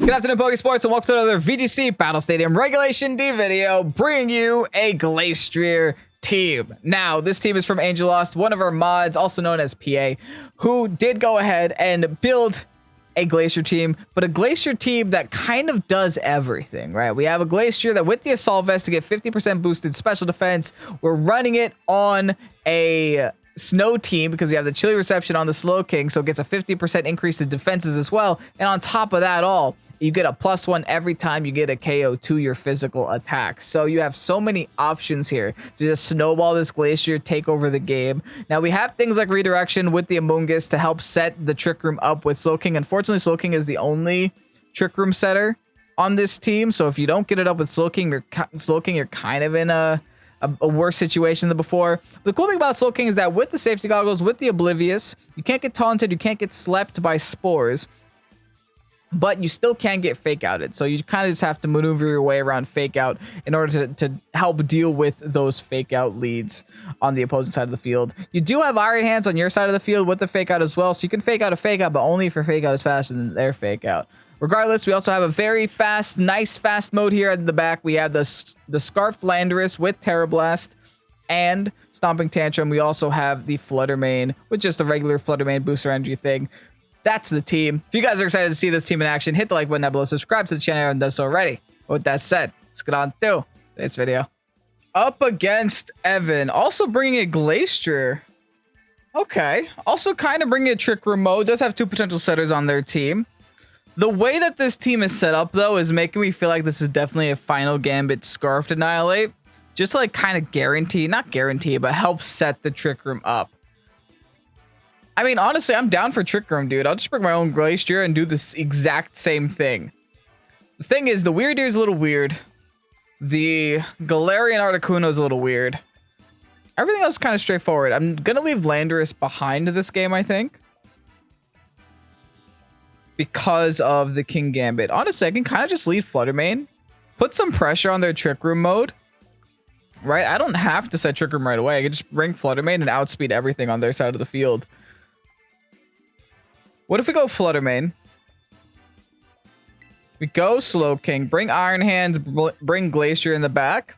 Good afternoon, Pokésports, and welcome to another VGC Battle Stadium Regulation D video, bringing you a Glastrier team. Now, this team is from Angelost, one of our mods, also known as PA, who did go ahead and build a Glacier team, but a Glacier team that kind of does everything, right? We have a Glacier that with the Assault Vest to get 50% boosted special defense, we're running it on a Snow team because we have the Chilly Reception on the Slow King, so it gets a 50% increase in defenses as well. And on top of that all, you get a +1 every time you get a KO to your physical attacks. So you have so many options here to just snowball this Glacier, take over the game. Now we have things like Redirection with the Amoonguss to help set the Trick Room up with Slow King. Unfortunately, Slow King is the only Trick Room setter on this team, so if you don't get it up with Slow King, you're kind of in a worse situation than before. The cool thing about Slow King is that with the safety goggles, with the Oblivious, you can't get taunted, you can't get slept by spores, but you still can get fake outed. So you kind of just have to maneuver your way around fake out in order to help deal with those fake out leads on the opposing side of the field. You do have Iron Hands on your side of the field with the fake out as well, so you can fake out a fake out, but only if your fake out is faster than their fake out. Regardless, we also have a very fast, nice fast mode here at the back. We have the Scarfed Landorus with Tera Blast and Stomping Tantrum. We also have the Flutter Mane with just a regular Flutter Mane booster energy thing. That's the team. If you guys are excited to see this team in action, hit the like button down below, subscribe to the channel if you haven't done so already. With that said, let's get on through this video. Up against Evan, also bringing a Glastrier. Okay, also kind of bringing a Trick Room mode. Does have two potential setters on their team. The way that this team is set up, though, is making me feel like this is definitely a Final Gambit Scarfed Annihilate. Just to, like, kind of guarantee, not guarantee, but help set the Trick Room up. I mean, honestly, I'm down for Trick Room, dude. I'll just bring my own Glacier and do this exact same thing. The thing is, the Weird Ear is a little weird. The Galarian Articuno is a little weird. Everything else is kind of straightforward. I'm going to leave Landorus behind this game, I think, because of the King Gambit. Honestly, I can kind of just lead Flutter Mane, put some pressure on their Trick Room mode, right? I don't have to set Trick Room right away. I can just bring Flutter Mane and outspeed everything on their side of the field. What if we go Flutter Mane? We go Slow King, bring Iron Hands, bring Glacier in the back,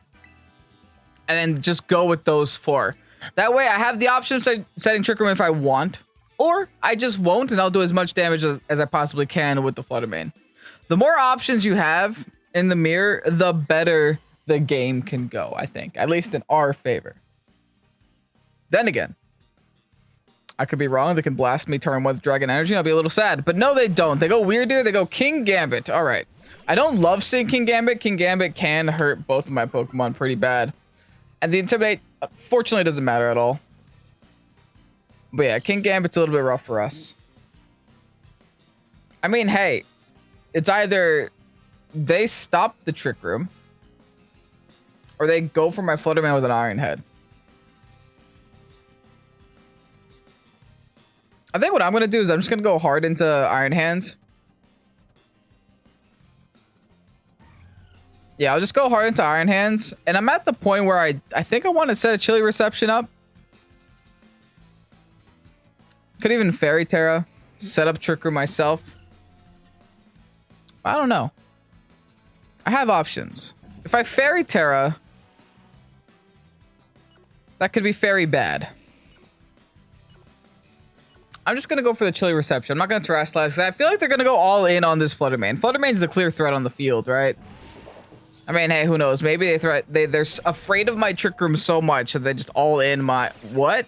and then just go with those four. That way I have the option of setting Trick Room if I want, or I just won't, and I'll do as much damage as I possibly can with the Flutter Mane. The more options you have in the mirror, the better the game can go, I think. At least in our favor. Then again, I could be wrong. They can blast me turn 1 with Dragon Energy. I'll be a little sad. But no, they don't. They go Weird Ear. They go King Gambit. All right. I don't love seeing King Gambit. King Gambit can hurt both of my Pokemon pretty bad. And the Intimidate, fortunately, doesn't matter at all. But yeah, King Gambit's a little bit rough for us. I mean, hey, it's either they stop the Trick Room or they go for my Flutter Mane with an Iron Head. I think what I'm going to do is I'm just going to go hard into Iron Hands. Yeah, I'll just go hard into Iron Hands. And I'm at the point where I think I want to set a Chilly Reception up. Could even Fairy Tera, set up Trick Room myself. I don't know. I have options. If I Fairy Tera, that could be very bad. I'm just going to go for the Chilly Reception. I'm not going to Terrestrialize because I feel like they're going to go all in on this Flutter Mane. Flutter Mane's the clear threat on the field, right? I mean, hey, who knows? Maybe they're afraid of my Trick Room so much that they just all in my... What?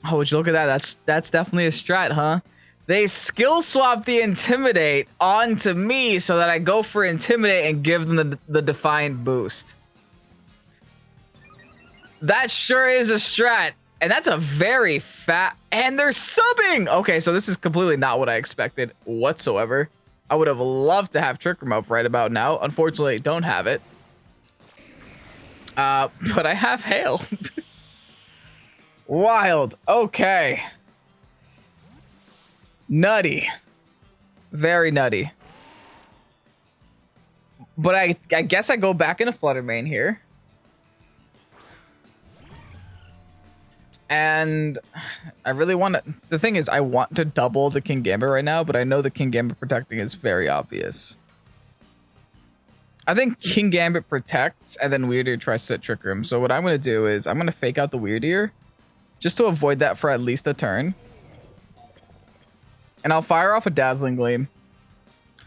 Oh, would you look at that? That's definitely a strat, huh? They skill swap the Intimidate onto me so that I go for Intimidate and give them the Defiant boost. That sure is a strat. And that's a very fat... And they're subbing! Okay, so this is completely not what I expected whatsoever. I would have loved to have Trick Room up right about now. Unfortunately, don't have it. But I have Hail. Wild. Okay. Nutty. Very nutty. But I guess I go back into Flutter Mane here. And I really want to... The thing is, I want to double the King Gambit right now, but I know the King Gambit protecting is very obvious. I think King Gambit protects, and then Weird Ear tries to Trick Room. So what I'm going to do is I'm going to fake out the Weird Ear, just to avoid that for at least a turn. And I'll fire off a Dazzling Gleam,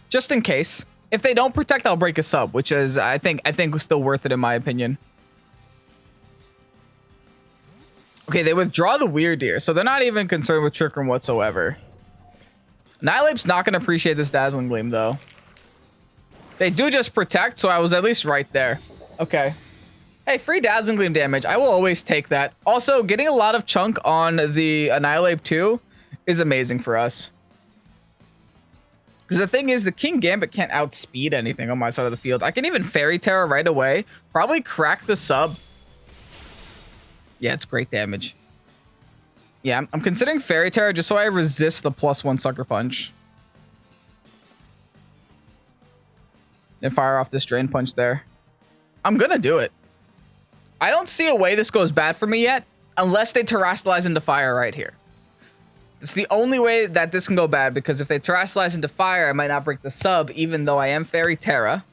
just in case. If they don't protect, I'll break a sub, which is, I think still worth it in my opinion. Okay, they withdraw the Weird Ear, so they're not even concerned with Trick Room whatsoever. Nihilape's not going to appreciate this Dazzling Gleam, though. They do just protect, so I was at least right there. Okay. Hey, free Dazzling Gleam damage. I will always take that. Also, getting a lot of chunk on the Annihilape too is amazing for us. Because the thing is, the King Gambit can't outspeed anything on my side of the field. I can even Fairy Tera right away. Probably crack the sub. Yeah, it's great damage. Yeah, I'm considering Fairy Tera just so I resist the +1 Sucker Punch. And fire off this Drain Punch there. I'm gonna do it. I don't see a way this goes bad for me yet, unless they Terrasilize into Fire right here. It's the only way that this can go bad, because if they Terrasilize into Fire, I might not break the sub, even though I am Fairy Tera.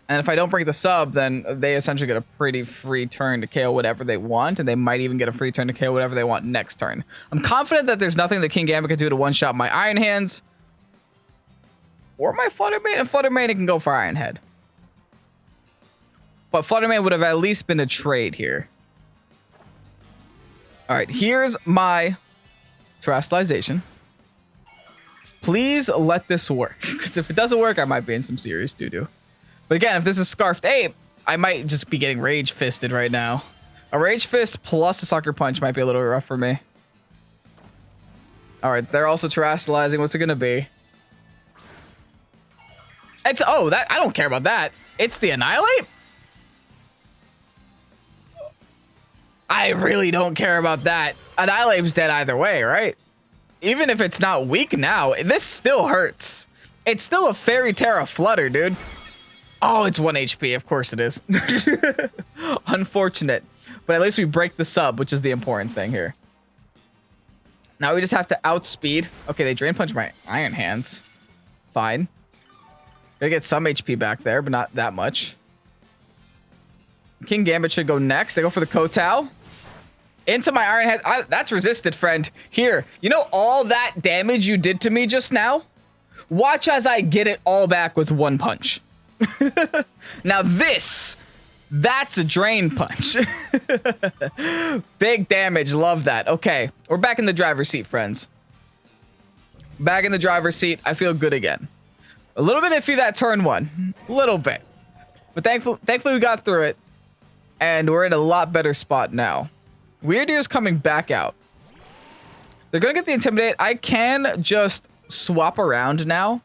And if I don't break the sub, then they essentially get a pretty free turn to KO whatever they want, and they might even get a free turn to KO whatever they want next turn. I'm confident that there's nothing the King Gambit can do to one-shot my Iron Hands, or my Flutter Mane. And Flutter Mane can go for Iron Head. But Flutter Mane would have at least been a trade here. All right, here's my Terastallization. Please let this work, because if it doesn't work, I might be in some serious doo-doo. But again, if this is Scarfed Ape, I might just be getting Rage Fisted right now. A Rage Fist plus a Sucker Punch might be a little rough for me. All right, they're also Terastallizing. What's it gonna be? It's, oh, that, I don't care about that. It's the Annihilape? I really don't care about that. Annihilape's dead either way, right? Even if it's not weak now, this still hurts. It's still a Fairy Tera Flutter, dude. Oh, it's 1 HP. Of course it is. Unfortunate. But at least we break the sub, which is the important thing here. Now we just have to outspeed. Okay, they Drain Punch my Iron Hands. Fine. Gonna get some HP back there, but not that much. King Gambit should go next. They go for the Kotao. Into my Iron Head. That's resisted, friend. Here, you know all that damage you did to me just now? Watch as I get it all back with one punch. Now that's a Drain Punch. Big damage, love that. Okay, we're back in the driver's seat, friends. Back in the driver's seat, I feel good again. A little bit iffy that turn one, a little bit. But thankfully we got through it. And we're in a lot better spot now. Weird Ear's coming back out. They're gonna get the Intimidate. I can just swap around now.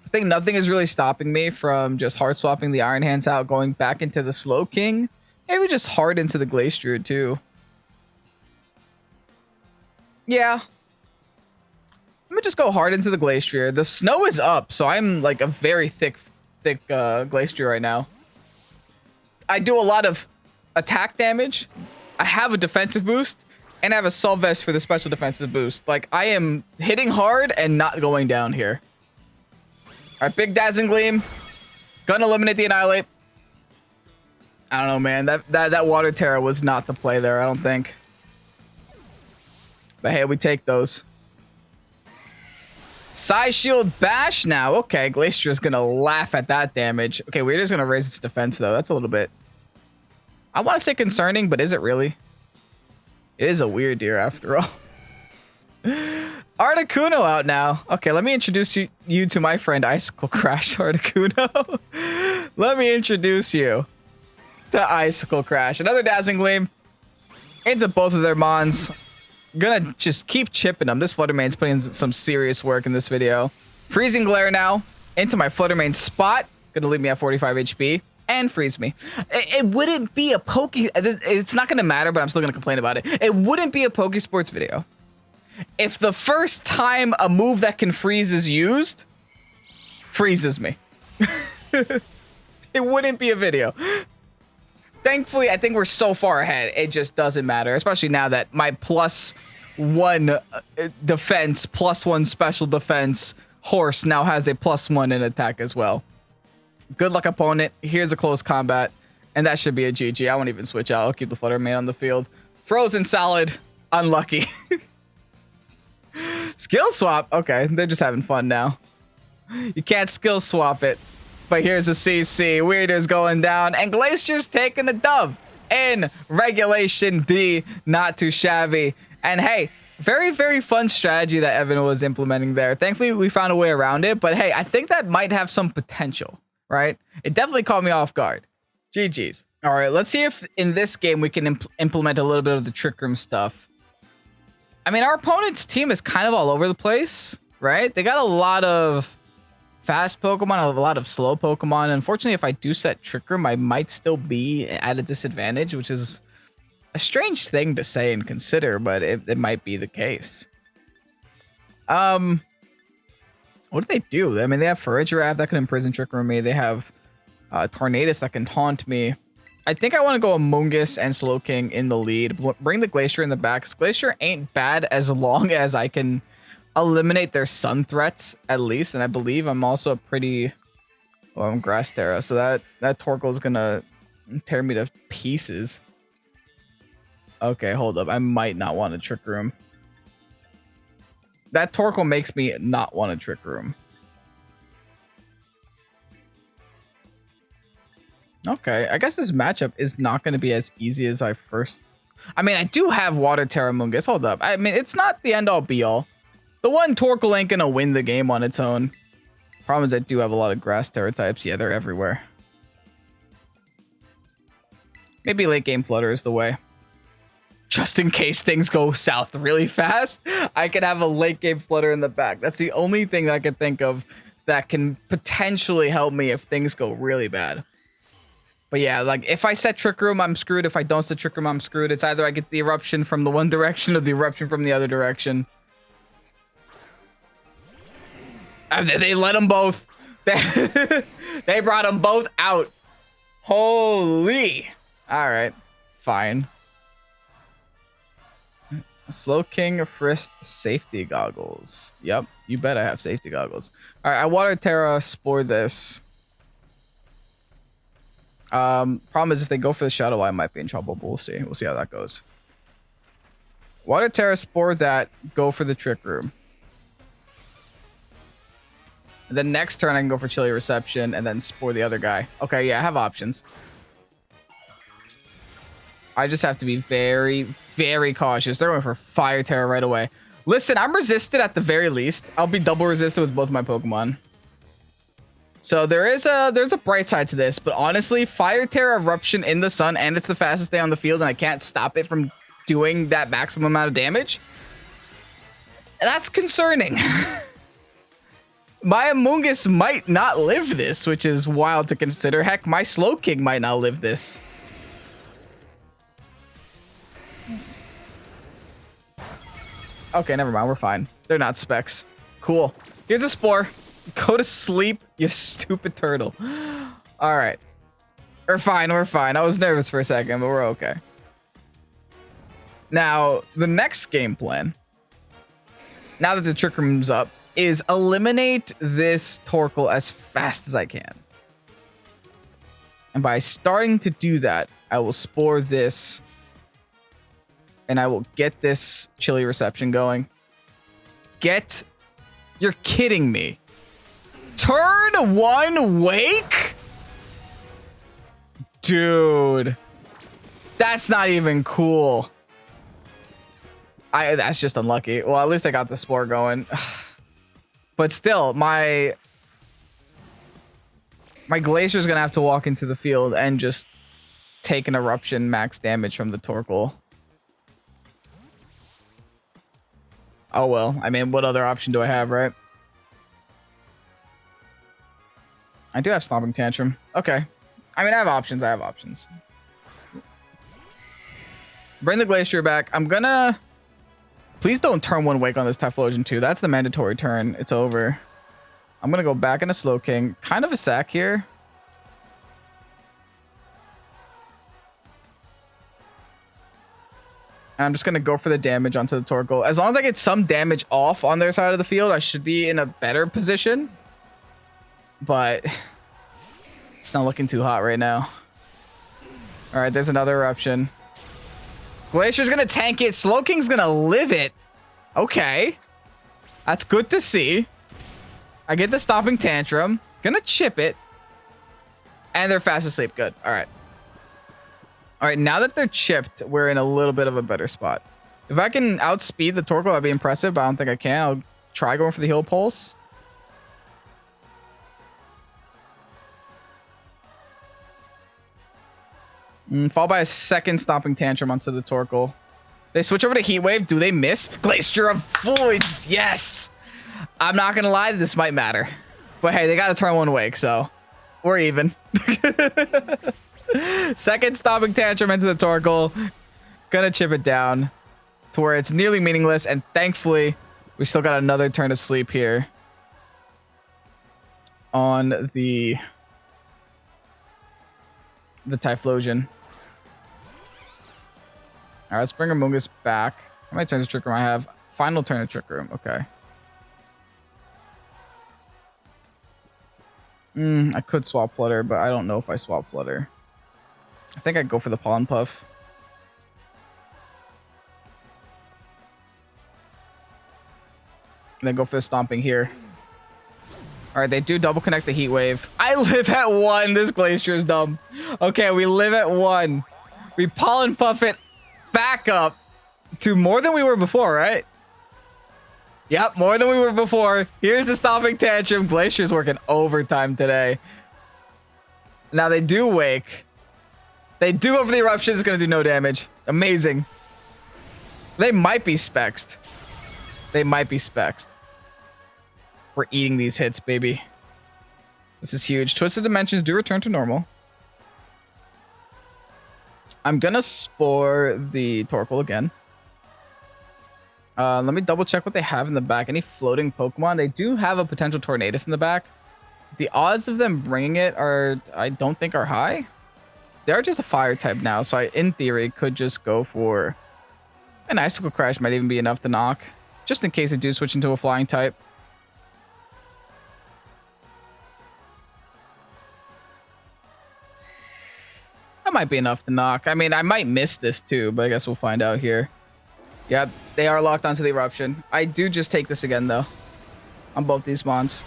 I think nothing is really stopping me from just hard swapping the Iron Hands out, going back into the Slow King. Maybe just hard into the Glastrier too. Yeah. Let me just go hard into the Glastrier. The snow is up, so I'm like a very thick Glastrier right now. I do a lot of attack damage. I have a defensive boost, and I have a Soul Vest for the special defensive boost. Like, I am hitting hard and not going down here. All right, big Dazzling Gleam. Gonna eliminate the Annihilape. I don't know, man. That Water Tera was not the play there, I don't think. But hey, we take those. Size Shield Bash now. Okay, Glacier's gonna laugh at that damage. Okay, Weird Ear's gonna raise its defense, though. That's a little bit... I want to say concerning, but is it really? It is a Weird Ear after all. Articuno out now. Okay, let me introduce you to my friend Icicle Crash, Articuno. Let me introduce you to Icicle Crash. Another Dazzling Gleam into both of their Mons. Gonna just keep chipping them. This Flutter Mane's putting in some serious work in this video. Freezing Glare now into my Flutter Mane spot. Gonna leave me at 45 HP. And freeze me. It wouldn't be a it's not gonna matter, but I'm still gonna complain about it. It wouldn't be a Pokésports video if the first time a move that can freeze is used freezes me. It wouldn't be a video. Thankfully, I think we're so far ahead, it just doesn't matter, especially now that my +1 defense, +1 special defense horse now has a +1 in attack as well. Good luck, opponent. Here's a close combat, and that should be a GG. I won't even switch out. I'll keep the Flutter Mane on the field. Frozen Solid, unlucky. Skill swap? Okay, they're just having fun now. You can't skill swap it. But here's a CC. Weirder's going down. And Glacier's taking a dub in Regulation D. Not too shabby. And hey, very, very fun strategy that Evan was implementing there. Thankfully, we found a way around it. But hey, I think that might have some potential, right? It definitely caught me off guard. GG's. All right, let's see if in this game we can implement a little bit of the Trick Room stuff. I mean, our opponent's team is kind of all over the place, right? They got a lot of fast Pokemon, a lot of slow Pokemon. Unfortunately, if I do set Trick Room, I might still be at a disadvantage, which is a strange thing to say and consider, but it might be the case. What do they do? I mean, they have Farigiraf that can imprison Trick Room me. They have Tornadus that can taunt me. I think I want to go Amoonguss and Slowking in the lead. Bring the Glastrier in the back. Glastrier ain't bad as long as I can eliminate their sun threats at least, and I believe I'm also pretty I'm Grass Tera, so that Torkoal is gonna tear me to pieces. Okay, hold up, I might not want a Trick Room. That Torkoal makes me not want a Trick Room. Okay, I guess this matchup is not going to be as easy as I first. I mean, I do have Water Tera Amoonguss. Hold up, I mean, it's not the end all be all. The one Torkoal ain't gonna win the game on its own. Problem is I do have a lot of Grass Tera types. Yeah, they're everywhere. Maybe late game Flutter is the way. Just in case things go south really fast, I could have a late game Flutter in the back. That's the only thing that I could think of that can potentially help me if things go really bad. But yeah, like if I set Trick Room, I'm screwed. If I don't set Trick Room, I'm screwed. It's either I get the Eruption from the one direction or the Eruption from the other direction. They let them both. They brought them both out. Holy. All right. Fine. Slowking, Frisk, safety goggles. Yep. You bet I have safety goggles. All right. I Water Tera, Spore this. Problem is if they go for the Shadow, I might be in trouble, but we'll see. We'll see how that goes. Water Tera, Spore that. Go for the Trick Room. The next turn, I can go for Chilly Reception and then Spore the other guy. Okay, yeah, I have options. I just have to be very, very cautious. They're going for Fire Tera right away. Listen, I'm resisted at the very least. I'll be double resisted with both my Pokemon. So there's a bright side to this, but honestly, Fire Tera Eruption in the sun, and it's the fastest day on the field, and I can't stop it from doing that maximum amount of damage. That's concerning. My Amoonguss might not live this, which is wild to consider. Heck, my Slowking might not live this. Okay, never mind. We're fine. They're not specs. Cool. Here's a Spore. Go to sleep, you stupid turtle. All right. We're fine. We're fine. I was nervous for a second, but we're okay. Now, the next game plan, now that the Trick Room's up, is eliminate this Torkoal as fast as I can. And by starting to do that, I will Spore this. And I will get this Chilly Reception going. You're kidding me. Turn 1 Wake? Dude. That's not even cool. That's just unlucky. Well, at least I got the Spore going. But still, my Glacier's gonna have to walk into the field and just take an Eruption max damage from the Torkoal. Oh well, I mean, what other option do I have, right? I do have Stomping Tantrum. Okay. I mean, I have options. Bring the Glastrier back. I'm gonna... Please don't turn 1 Wake on this Typhlosion 2. That's the mandatory turn. It's over. I'm gonna go back into Slowking. Kind of a sack here. And I'm just going to go for the damage onto the Torkoal. As long as I get some damage off on their side of the field, I should be in a better position. But it's not looking too hot right now. All right, there's another eruption. Glacier's going to tank it. Slowking's going to live it. Okay. That's good to see. I get the stopping tantrum. Gonna chip it. And they're fast asleep. Good. All right. All right, now that they're chipped, we're in a little bit of a better spot. If I can outspeed the Torkoal, that'd be impressive, but I don't think I can. I'll try going for the heal pulse. Followed by a second stomping tantrum onto the Torkoal. They switch over to Heat Wave. Do they miss? Glacier avoids. Yes. I'm not going to lie. This might matter. But hey, they got to turn one wake, so we're even. Second stomping tantrum into the Torkoal. Gonna chip it down to where it's nearly meaningless. And thankfully, we still got another turn of sleep here on the Typhlosion. All right, let's bring Amoonguss back. How many turns of Trick Room I have? Final turn of Trick Room. Okay. I could swap Flutter, but I don't know if I swap Flutter. I think I'd go for the Pollen Puff. And then go for the Stomping here. All right, they do double connect the Heat Wave. I live at 1. This Glacier is dumb. Okay, we live at 1. We Pollen Puff it back up to more than we were before, right? Yep, more than we were before. Here's the stomping tantrum. Glacier's working overtime today. Now they do wake. They do go for the eruption. It's going to do no damage. Amazing. They might be spexed. They might be spexed. We're eating these hits, baby. This is huge. Twisted Dimensions do return to normal. I'm going to Spore the Torkoal again. Let me double check what they have in the back. Any floating Pokemon? They do have a potential Tornadus in the back. The odds of them bringing it are, I don't think, are high. They're just a fire type now, so I, in theory, could just go for an Icicle Crash. Might even be enough to knock, just in case they do switch into a flying type. That might be enough to knock. I mean, I might miss this too, but I guess we'll find out here. Yeah, they are locked onto the eruption. I do just take this again, though, on both these mons.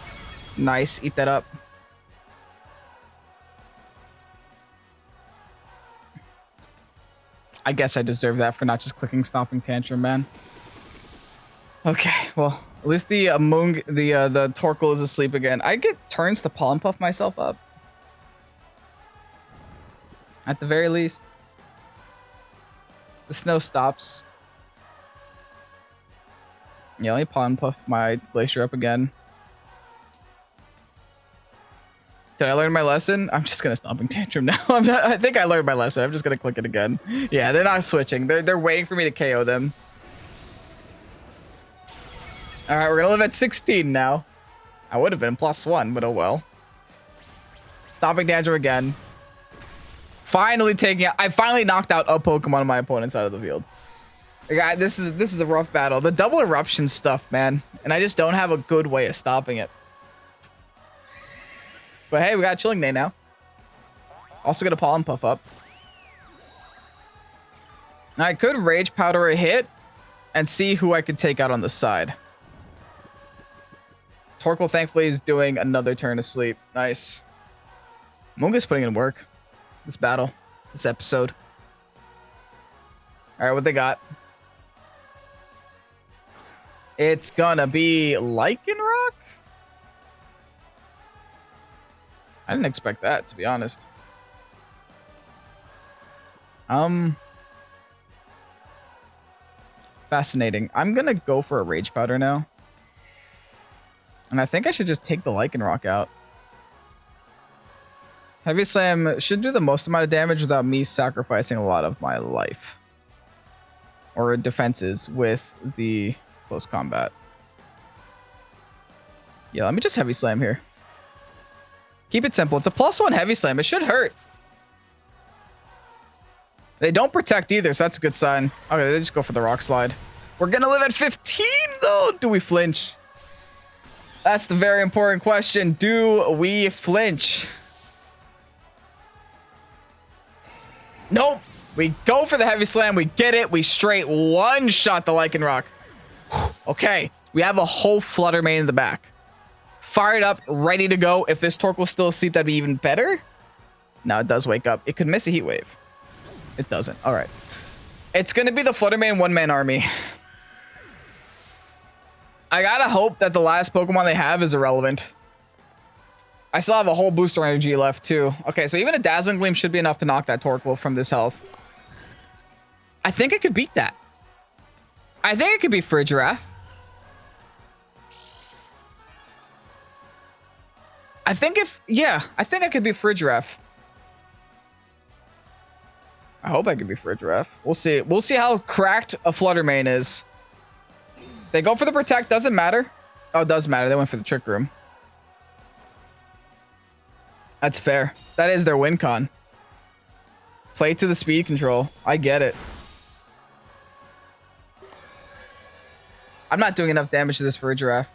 Nice. Eat that up. I guess I deserve that for not just clicking Stomping Tantrum, man. Okay, well, at least the the Torkoal is asleep again. I get turns to Pollen Puff myself up. At the very least. The snow stops. Yeah, let me Pollen Puff my Glacier up again. Did I learn my lesson? I'm just gonna Stomping Tantrum now. I think I learned my lesson. I'm just gonna click it again. Yeah, they're not switching. They're waiting for me to KO them. All right, we're gonna live at 16 now. I would have been +1, but oh well. Stomping Tantrum again. Finally taking out. I finally knocked out a Pokemon on my opponent's side of the field. Guy, this is a rough battle. The double eruption stuff, man, and I just don't have a good way of stopping it. But hey, we got Chilling Neigh now. Also got a Pollen Puff up. Now I could Rage Powder a hit and see who I could take out on the side. Torkoal thankfully is doing another turn of sleep. Nice. Amoonguss putting in work. This battle, this episode. All right, what they got? It's gonna be Lycanroc? I didn't expect that, to be honest. Fascinating. I'm gonna go for a Rage Powder now. And I think I should just take the Lycanroc out. Heavy Slam should do the most amount of damage without me sacrificing a lot of my life. Or defenses with the close combat. Yeah, let me just Heavy Slam here. Keep it simple. It's a +1 Heavy Slam. It should hurt. They don't protect either, so that's a good sign. Okay, they just go for the rock slide. We're gonna live at 15 though. Do we flinch? That's the very important question. Do we flinch? Nope. We go for the heavy slam. We get it. We straight one shot the Lycanroc. Okay. We have a whole Flutter Mane in the back. Fired up, ready to go. If this Torque was still asleep, that'd be even better. Now it does wake up. It could miss a Heat Wave. It doesn't. All right. It's going to be the Flutter Mane one-man army. I gotta hope that the last Pokemon they have is irrelevant. I still have a whole booster energy left too. Okay, so even a Dazzling Gleam should be enough to knock that Torkoal from this health. I think I could beat that. I think it could be Frigiraf. I think I could be Frigiraf. I hope I could be Frigiraf. We'll see. We'll see how cracked a Flutter Mane is. They go for the Protect. Doesn't matter. Oh, it does matter. They went for the Trick Room. That's fair. That is their win con. Play to the speed control. I get it. I'm not doing enough damage to this Frigiraf.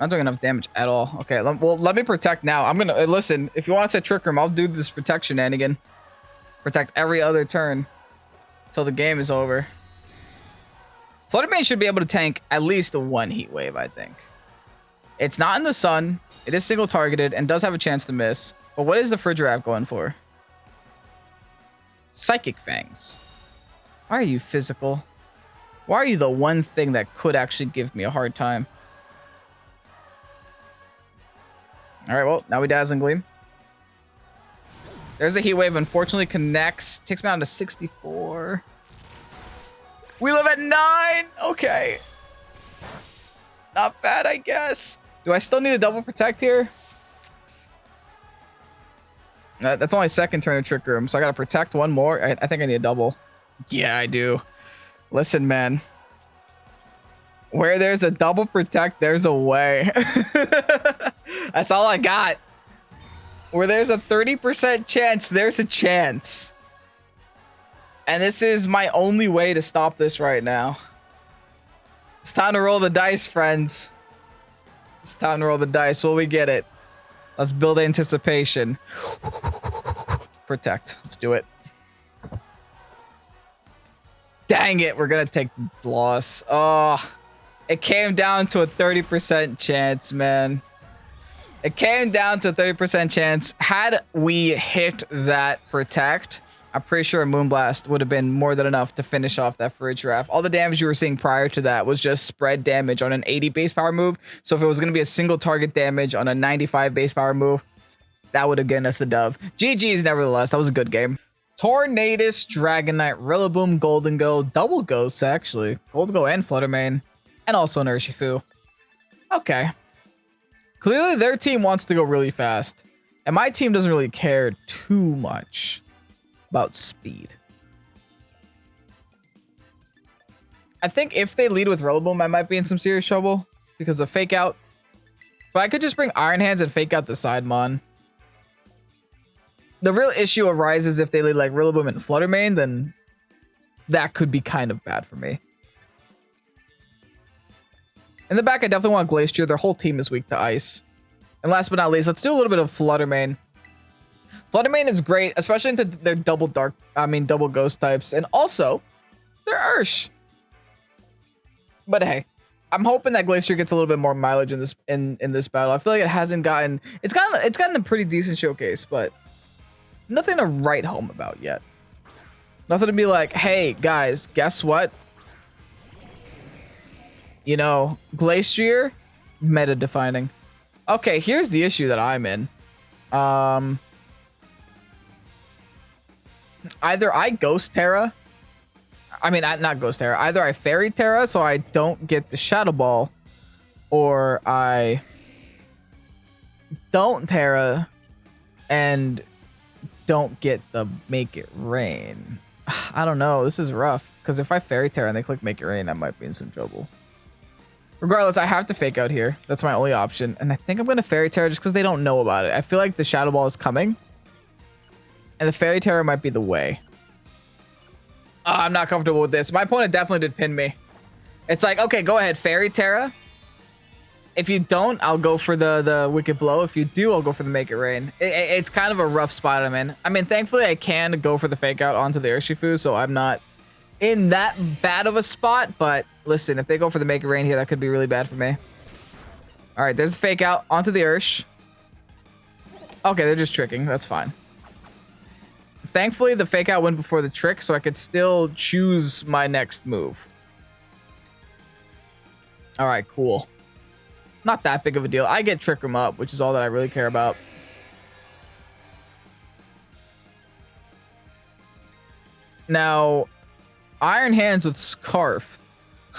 Not doing enough damage at all. Okay, well, let me Protect now. I'm gonna listen. If you want to set Trick Room, I'll do this Protect shenanigan. Protect every other turn till the game is over. Flutter Mane should be able to tank at least one Heat Wave, I think. It's not in the sun. It is single targeted and does have a chance to miss. But what is the Frigiraf going for? Psychic Fangs. Why are you physical? Why are you the one thing that could actually give me a hard time? All right, well, now we Dazzling Gleam. There's a Heat Wave. Unfortunately, connects. Takes me down to 64. We live at 9. Okay. Not bad, I guess. Do I still need a double Protect here? That's only second turn of Trick Room, so I gotta Protect one more. I think I need a double. Yeah, I do. Listen, man. Where there's a double Protect, there's a way. That's all I got. Where there's a 30% chance, there's a chance. And this is my only way to stop this right now. It's time to roll the dice, friends. It's time to roll the dice. Will we get it? Let's build anticipation. Protect. Let's do it. Dang it. We're going to take the loss. Oh, it came down to a 30% chance, man. It came down to a 30% chance. Had we hit that Protect, I'm pretty sure a Moonblast would have been more than enough to finish off that Frigiraf. All the damage you were seeing prior to that was just spread damage on an 80 base power move. So if it was going to be a single target damage on a 95 base power move, that would have given us the dub. GG's nevertheless. That was a good game. Tornadus, Dragonite, Rillaboom, Golden Go, double Ghosts actually. Golden Go and Flutter Mane. And also an Urshifu. Okay. Clearly their team wants to go really fast. And my team doesn't really care too much about speed. I think if they lead with Rillaboom, I might be in some serious trouble because of Fake Out. But I could just bring Iron Hands and Fake Out the Sidemon. The real issue arises if they lead like Rillaboom and Flutter Mane, then that could be kind of bad for me. In the back, I definitely want Glastrier. Their whole team is weak to Ice. And last but not least, let's do a little bit of Flutter Mane. Flutter Mane is great, especially into their double Ghost types. And also, their Ursh. But hey, I'm hoping that Glastrier gets a little bit more mileage in this battle. I feel like it hasn't gotten... It's gotten a pretty decent showcase, but nothing to write home about yet. Nothing to be like, hey, guys, guess what? You know, Glastrier, meta-defining. Okay, here's the issue that I'm in. Either I Ghost Tera. I mean, not Ghost Tera. Either I Fairy Tera so I don't get the Shadow Ball, or I don't Tera and don't get the Make It Rain. I don't know. This is rough because if I Fairy Tera and they click Make It Rain, I might be in some trouble. Regardless, I have to Fake Out here. That's my only option. And I think I'm going to Fairy Tera just because they don't know about it. I feel like the Shadow Ball is coming. And the Fairy Tera might be the way. I'm not comfortable with this. My opponent definitely did pin me. It's like, okay, go ahead, Fairy Tera. If you don't, I'll go for the Wicked Blow. If you do, I'll go for the Make It Rain. It's kind of a rough spot I'm in. I mean, thankfully, I can go for the Fake Out onto the Urshifu, so I'm not in that bad of a spot. But listen, if they go for the Make It Rain here, that could be really bad for me. All right, there's a Fake Out onto the Ursh. Okay, they're just tricking. That's fine. Thankfully, the Fake Out went before the trick, so I could still choose my next move. All right, cool. Not that big of a deal. I get Trick Room up, which is all that I really care about. Now, Iron Hands with Scarf.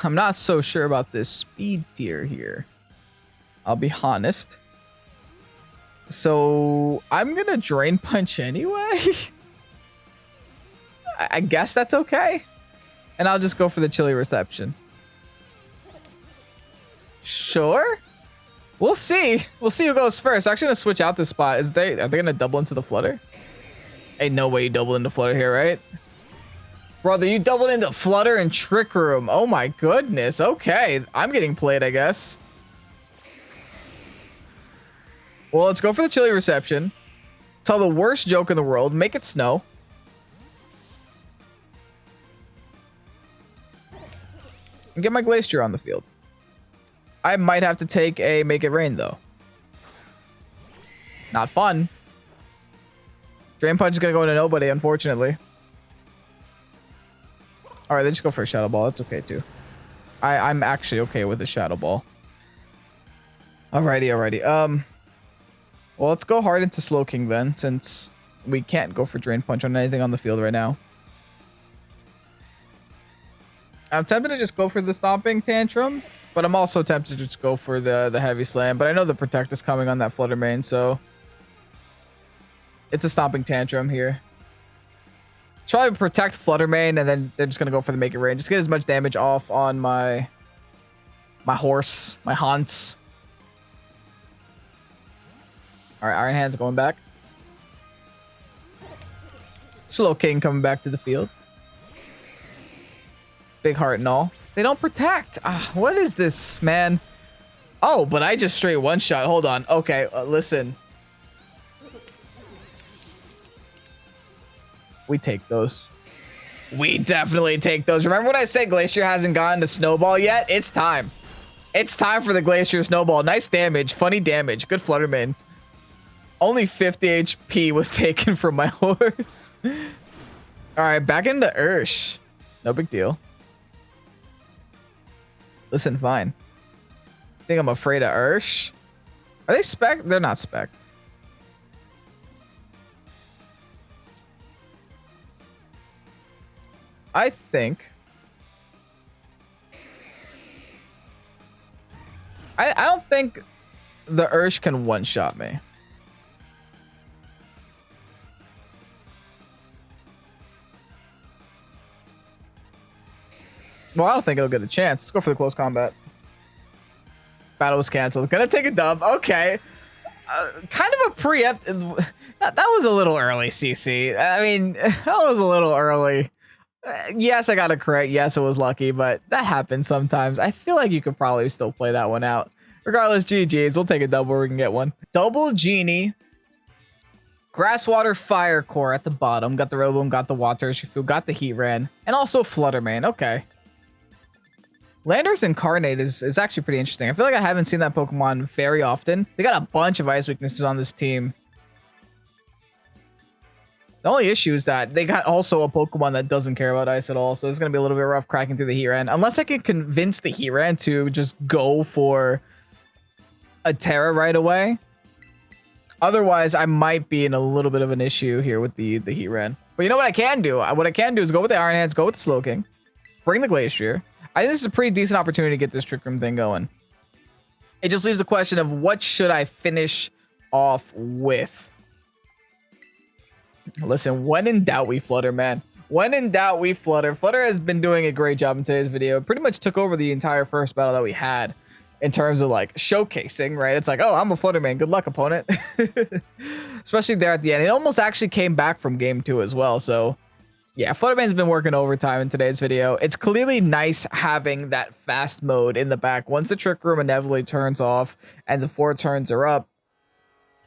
I'm not so sure about this speed tier here. I'll be honest. So, I'm going to Drain Punch anyway. I guess that's okay. And I'll just go for the Chilly Reception. Sure. We'll see. We'll see who goes first. I'm actually gonna switch out this spot. Are they gonna double into the Flutter? Ain't no way you double into Flutter here, right? Brother, you doubled into Flutter and Trick Room. Oh my goodness. Okay. I'm getting played, I guess. Well, let's go for the Chilly Reception. Tell the worst joke in the world. Make it snow. And get my Glastrier on the field. I might have to take a Make It Rain, though. Not fun. Drain Punch is going to go into nobody, unfortunately. All right, they just go for a Shadow Ball. That's okay, too. I'm actually okay with the Shadow Ball. Alrighty. Well, let's go hard into Slowking, then, since we can't go for Drain Punch on anything on the field right now. I'm tempted to just go for the Stomping Tantrum, but I'm also tempted to just go for the Heavy Slam. But I know the Protect is coming on that Flutter Mane, so it's a Stomping Tantrum here. It's probably Protect Flutter Mane, and then they're just gonna go for the Make It Rain. Just get as much damage off on my horse, my Haunts. All right, Iron Hand's going back. Slowking coming back to the field. Big Heart and all. They don't protect. What is this, man? Oh, but I just straight one-shot. Hold on. Okay, listen. We take those. We definitely take those. Remember when I said Glacier hasn't gotten to Snowball yet? It's time. It's time for the Glacier Snowball. Nice damage. Funny damage. Good Flutter Mane. Only 50 HP was taken from my horse. All right, back into Ursh. No big deal. Listen, fine. Think I'm afraid of Ursh? Are they spec? They're not spec. I think. I don't think the Ursh can one-shot me. Well, I don't think it'll get a chance. Let's go for the close combat. Battle was canceled. Gonna take a dub. Okay. Kind of a preempt. That was a little early, CC. I mean, that was a little early. Yes, I got it correct. Yes, it was lucky, but that happens sometimes. I feel like you could probably still play that one out. Regardless, GG's. We'll take a double where we can get one. Double Genie. Grasswater Fire Core at the bottom. Got the Roboom, got the Water Urshifu, got the Heatran, and also Flutter Mane. Okay. Landorus Incarnate is actually pretty interesting. I feel like I haven't seen that Pokemon very often. They got a bunch of ice weaknesses on this team. The only issue is that they got also a Pokemon that doesn't care about ice at all, so it's going to be a little bit rough cracking through the Heatran. Unless I can convince the Heatran to just go for a Tera right away. Otherwise, I might be in a little bit of an issue here with the Heatran. But you know what I can do? What I can do is go with the Iron Hands, go with the Slowking, bring the Glastrier. I think this is a pretty decent opportunity to get this Trick Room thing going. It just leaves a question of what should I finish off with? Listen, when in doubt, we Flutter, man. When in doubt, we Flutter. Flutter has been doing a great job in today's video. It pretty much took over the entire first battle that we had in terms of like showcasing, right? It's like, oh, I'm a Flutterman. Good luck, opponent. Especially there at the end. It almost actually came back from game 2 as well. So yeah, Flutterman's been working overtime in today's video. It's clearly nice having that fast mode in the back. Once the Trick Room inevitably turns off and the 4 turns are up,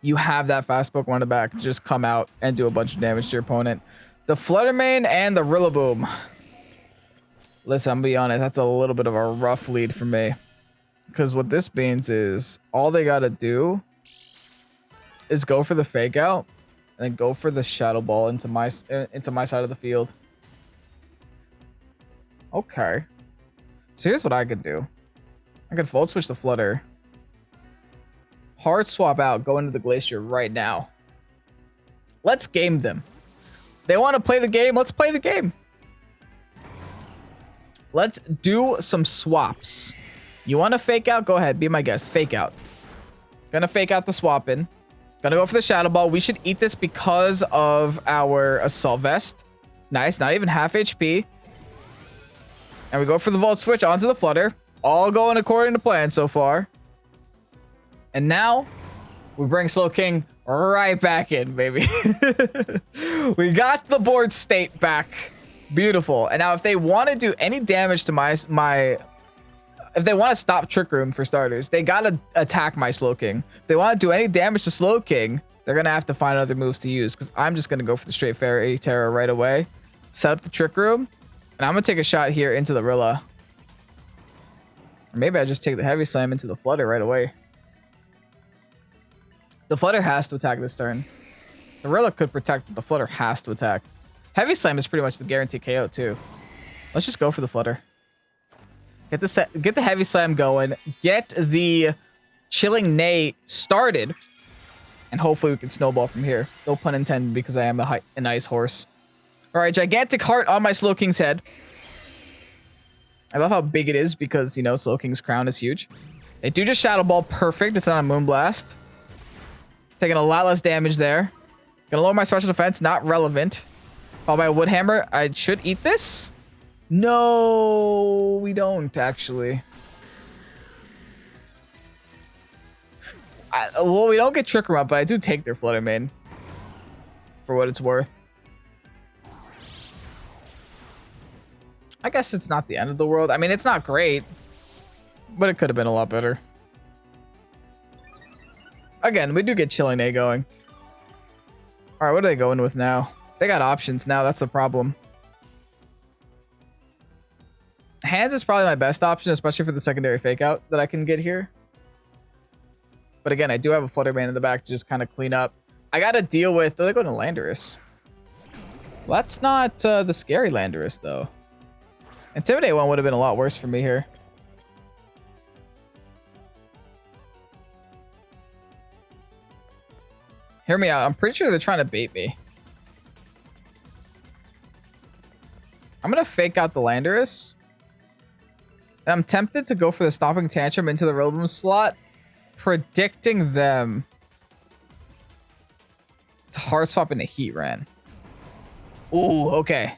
you have that fast Pokemon in the back to just come out and do a bunch of damage to your opponent. The Fluttermane and the Rillaboom. Listen, I'm gonna be honest, that's a little bit of a rough lead for me. Because what this means is all they gotta do is go for the fake out and then go for the Shadow Ball into my side of the field. Okay. So here's what I could do. I could Volt Switch the Flutter. Hard swap out, go into the Glacier right now. Let's game them. They want to play the game, let's play the game. Let's do some swaps. You want to fake out? Go ahead, be my guest. Fake out. Gonna fake out the swap in. Gonna go for the Shadow Ball. We should eat this because of our Assault Vest. Nice, not even half HP. And we go for the Volt Switch onto the Flutter. All going according to plan so far. And now, we bring Slowking right back in, baby. We got the board state back. Beautiful. And now if they want to do any damage to if they want to stop Trick Room for starters, they got to attack my Slowking. If they want to do any damage to Slowking, they're going to have to find other moves to use, because I'm just going to go for the straight Fairy Tera right away. Set up the Trick Room, and I'm going to take a shot here into the Rilla. Or maybe I just take the Heavy Slam into the Flutter right away. The Flutter has to attack this turn. The Rilla could protect, but the Flutter has to attack. Heavy Slam is pretty much the guaranteed KO too. Let's just go for the Flutter. Get the Heavy Slam going. Get the Chilling Neigh started. And hopefully we can snowball from here. No pun intended, because I am a nice horse. Alright, Gigantic Heart on my Slowking's head. I love how big it is because, you know, Slowking's crown is huge. They do just Shadow Ball. Perfect. It's not a Moonblast. Taking a lot less damage there. Gonna lower my special defense. Not relevant. Followed by a Wood Hammer. I should eat this. No, we don't actually. Well, we don't get Trick Room up, but I do take their Fluttermane for what it's worth. I guess it's not the end of the world. I mean, it's not great, but it could have been a lot better. Again, we do get Chilling Neigh going. All right, what are they going with now? They got options now. That's the problem. Hands is probably my best option, especially for the secondary fake out that I can get here. But again, I do have a Fluttermane in the back to just kind of clean up. I got to deal with... They're going to Landorus. Well, that's not the scary Landorus, though. Intimidate one would have been a lot worse for me here. Hear me out. I'm pretty sure they're trying to bait me. I'm going to fake out the Landorus. And I'm tempted to go for the Stomping Tantrum into the Rillaboom slot, predicting them to hard swap into Heatran. Ooh, okay.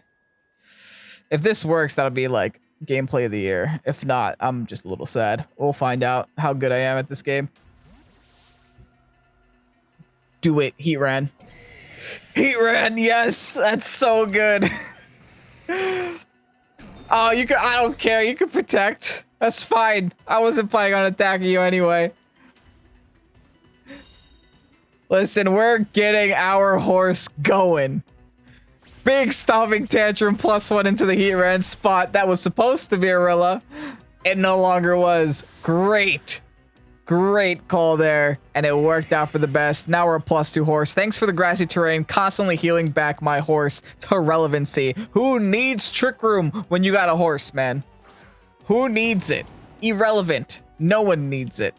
If this works, that'll be like gameplay of the year. If not, I'm just a little sad. We'll find out how good I am at this game. Do it, Heatran. Heatran, yes, that's so good. Oh, you could. I don't care. You can protect. That's fine. I wasn't planning on attacking you anyway. Listen, we're getting our horse going. Big Stomping Tantrum +1 into the Heatran spot. That was supposed to be a Rilla. It no longer was. Great. Great call there. And it worked out for the best. Now we're a +2 horse. Thanks for the grassy terrain. Constantly healing back my horse to relevancy. Who needs Trick Room when you got a horse, man? Who needs it? Irrelevant. No one needs it.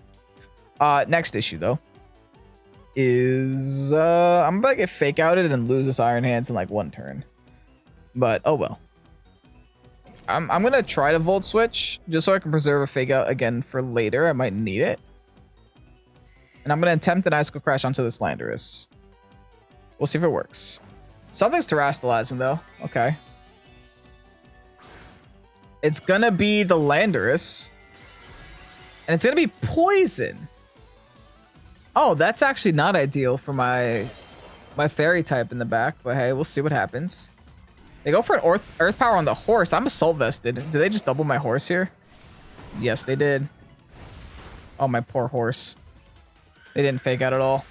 Next issue, though, is I'm gonna get fake outed and lose this Iron Hands in like one turn. But oh well. I'm gonna try to Volt Switch just so I can preserve a fake out again for later. I might need it. And I'm gonna attempt an Icicle Crash onto this Landorus. We'll see if it works. Something's terastallizing though. Okay. It's gonna be the Landorus. And it's going to be poison. Oh, that's actually not ideal for my fairy type in the back. But hey, we'll see what happens. They go for an earth power on the horse. I'm assault vested. Did they just double my horse here? Yes, they did. Oh, my poor horse. They didn't fake out at all.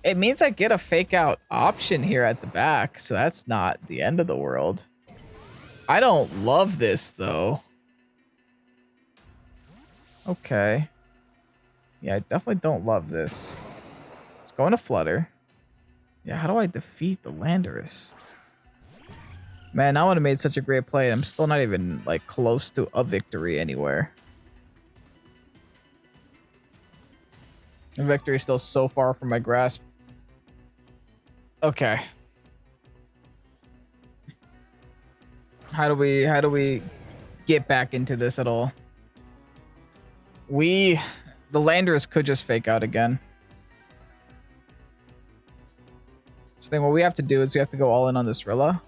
It means I get a fake out option here at the back. So that's not the end of the world. I don't love this, though. Okay. Yeah, I definitely don't love this. Let's go into Flutter. Yeah, how do I defeat the Landorus? Man, I would have made such a great play. I'm still not even, like, close to a victory anywhere. The victory is still so far from my grasp. Okay. How do we get back into this at all? The Landorus could just fake out again. So then what we have to do is we have to go all in on this Rilla.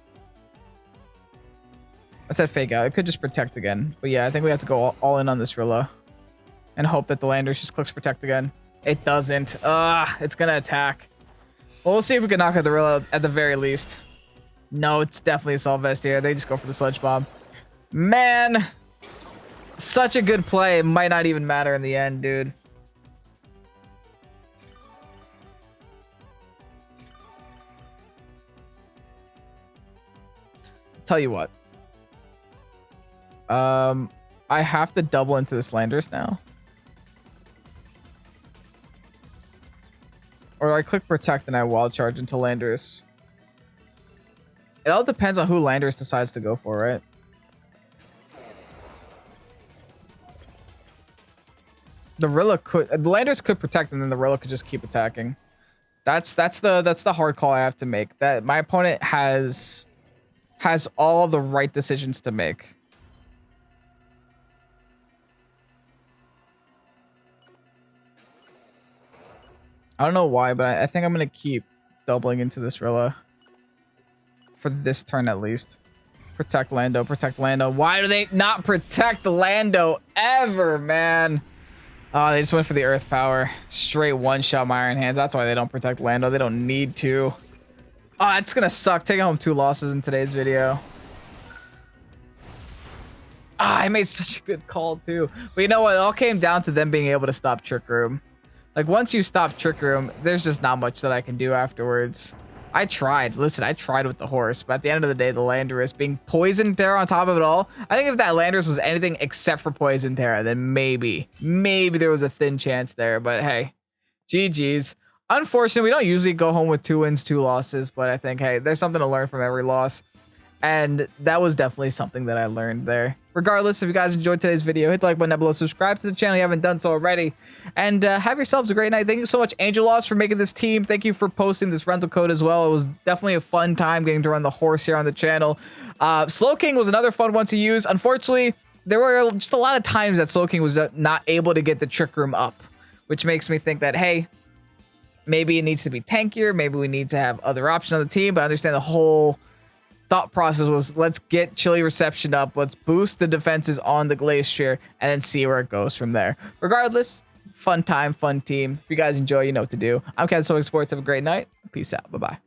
I said fake out. It could just protect again. But yeah, I think we have to go all in on this Rilla. And hope that the Landorus just clicks protect again. It doesn't. It's going to attack. Well, we'll see if we can knock out the Rilla at the very least. No, it's definitely Assault Vest here. They just go for the Sludge Bomb. Man, such a good play. It might not even matter in the end, dude. Tell you what. I have to double into this Landorus now. Or I click protect and I wild charge into Landorus. It all depends on who Landorus decides to go for, right? The Landorus could protect and then the Rilla could just keep attacking. That's the hard call I have to make. That my opponent has all the right decisions to make. I don't know why, but I think I'm going to keep doubling into this Rilla. For this turn, at least. Protect Lando, protect Lando. Why do they not protect Lando ever, man? Oh, they just went for the Earth Power. Straight one-shot my Iron Hands. That's why they don't protect Lando. They don't need to. Oh, it's going to suck. Taking home 2 losses in today's video. I made such a good call, too. But you know what? It all came down to them being able to stop Trick Room. Like, once you stop Trick Room, there's just not much that I can do afterwards. I tried. Listen, I tried with the horse, but at the end of the day, the Landorus being Poison Tera on top of it all, I think if that Landorus was anything except for Poison Tera, then maybe there was a thin chance there. But hey, GG's. Unfortunately, we don't usually go home with 2 wins, 2 losses, but I think, hey, there's something to learn from every loss. And that was definitely something that I learned there. Regardless, if you guys enjoyed today's video, hit the like button down below, subscribe to the channel if you haven't done so already, and have yourselves a great night. Thank you so much, Angelost, for making this team. Thank you for posting this rental code as well. It was definitely a fun time getting to run the horse here on the channel. Slowking was another fun one to use. Unfortunately, there were just a lot of times that Slowking was not able to get the Trick Room up, which makes me think that, hey, maybe it needs to be tankier. Maybe we need to have other options on the team, but I understand the whole thought process was, let's get Chilly Reception up, let's boost the defenses on the Glastrier, and then see where it goes from there. Regardless, fun time, fun team. If you guys enjoy, you know what to do. I'm Pokésports. Have a great night. Peace out. Bye-bye.